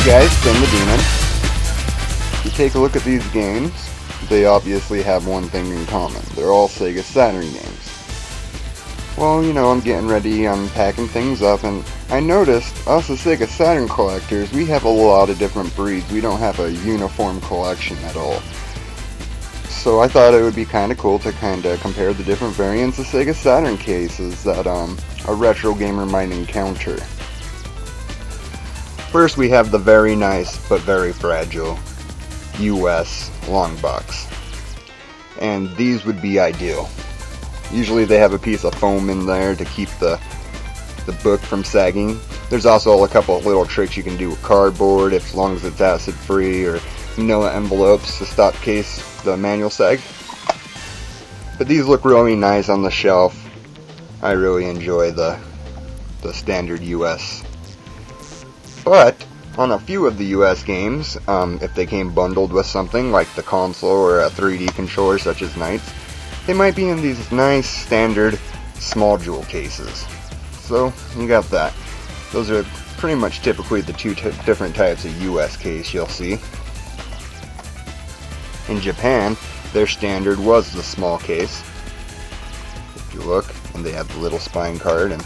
guys, Spinthedemon. If you take a look at these games, they obviously have one thing in common. They're all Sega Saturn games. Well, you know, I'm getting ready, I'm packing things up, and I noticed, us as Sega Saturn collectors, we have a lot of different breeds. We don't have a uniform collection at all. So I thought it would be kind of cool to kind of compare the different variants of Sega Saturn cases that a retro gamer might encounter. First, we have the very nice but very fragile US long box, and these would be ideal. Usually they have a piece of foam in there to keep the book from sagging. There's also a couple of little tricks you can do with cardboard, as long as it's acid free, or manila envelopes to stop the manual sag. But these look really nice on the shelf. I really enjoy the standard US. But on a few of the US games, if they came bundled with something like the console or a 3D controller such as Knights, they might be in these nice standard small jewel cases. So you got that. Those are pretty much typically the two different types of US case you'll see. In Japan, their standard was the small case. If you look, and they have the little spine card, and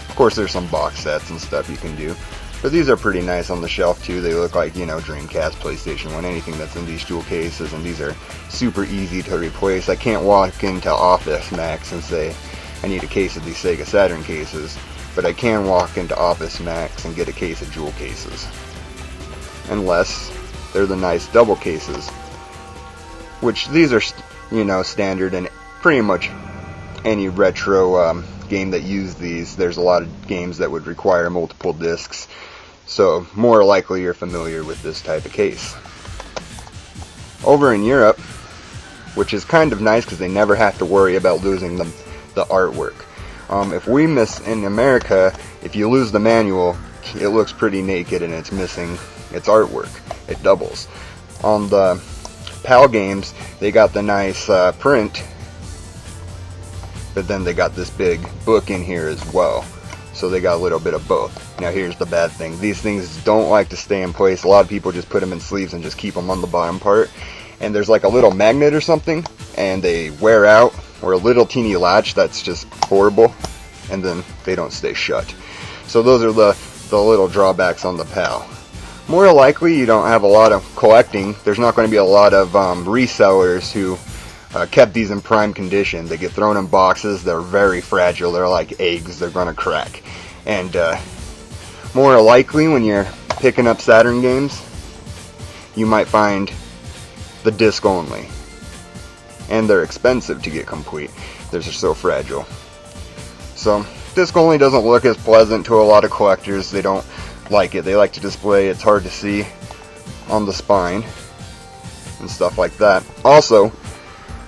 of course there's some box sets and stuff you can do. But these are pretty nice on the shelf too. They look like, you know, Dreamcast, PlayStation 1, anything that's in these jewel cases, and these are super easy to replace. I can't walk into Office Max and say I need a case of these Sega Saturn cases, but I can walk into Office Max and get a case of jewel cases. Unless they're the nice double cases, which these are, you know, standard in pretty much any retro game that use these. There's a lot of games that would require multiple discs, so more likely you're familiar with this type of case. Over in Europe, which is kind of nice because they never have to worry about losing the artwork. If we miss in America, if you lose the manual, it looks pretty naked and it's missing its artwork. It doubles. On the PAL games, they got the nice print, but then they got this big book in here as well. So they got a little bit of both. Now here's the bad thing. These things don't like to stay in place. A lot of people just put them in sleeves and just keep them on the bottom part. And there's like a little magnet or something, and they wear out, or a little teeny latch that's just horrible, and then they don't stay shut. So those are the little drawbacks on the PAL. More likely you don't have a lot of collecting. There's not going to be a lot of resellers who kept these in prime condition. They get thrown in boxes. They're very fragile. They're like eggs. They're going to crack. And more likely when you're picking up Saturn games, you might find the disc only. And they're expensive to get complete. They're just so fragile. So disc only doesn't look as pleasant to a lot of collectors. They don't like it. They like to display. It's hard to see on the spine and stuff like that. Also,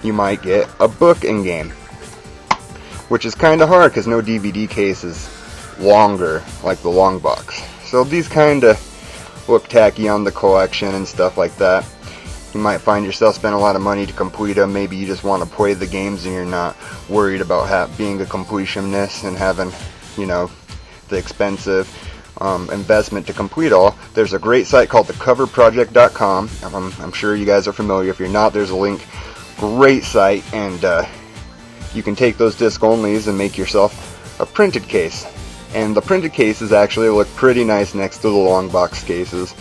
you might get a book in game, which is kind of hard because no DVD case is longer like the long box. So these kind of look tacky on the collection and stuff like that. You might find yourself spending a lot of money to complete them. Maybe you just want to play the games and you're not worried about being a completionist and having, you know, the expensive investment to complete all. There's a great site called thecoverproject.com. I'm sure you guys are familiar. If you're not, there's a link. Great site, and you can take those disc onlys and make yourself a printed case. And the printed cases actually look pretty nice next to the long box cases.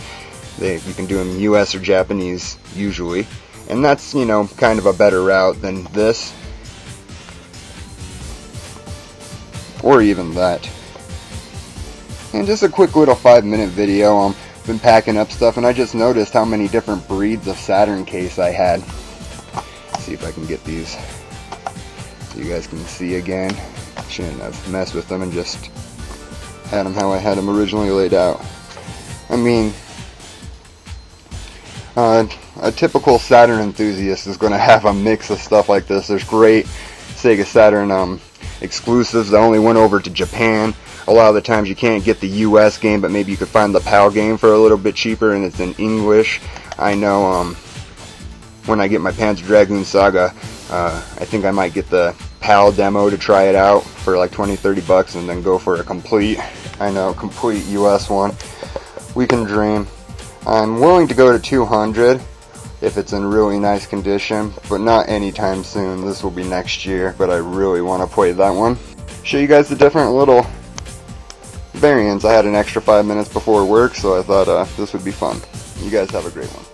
You can do them US or Japanese usually, and that's, you know, kind of a better route than this, or even that. And just a quick little 5-minute video. I've been packing up stuff, and I just noticed how many different breeds of Saturn case I had. Let's see if I can get these so you guys can see again. Shouldn't have messed with them and just had them how I had them originally laid out. I mean, a typical Saturn enthusiast is going to have a mix of stuff like this. There's great Sega Saturn exclusives that only went over to Japan. A lot of the times you can't get the US game, but maybe you could find the PAL game for a little bit cheaper, and it's in English. I know when I get my Panzer Dragoon Saga, I think I might get the PAL demo to try it out for like $20-30 and then go for a complete US one. we can dream. I'm willing to go to 200 if it's in really nice condition, but not anytime soon. This will be next year, but I really want to play that one. Show you guys the different little variants. I had an extra 5 minutes before work, so I thought this would be fun. You guys have a great one.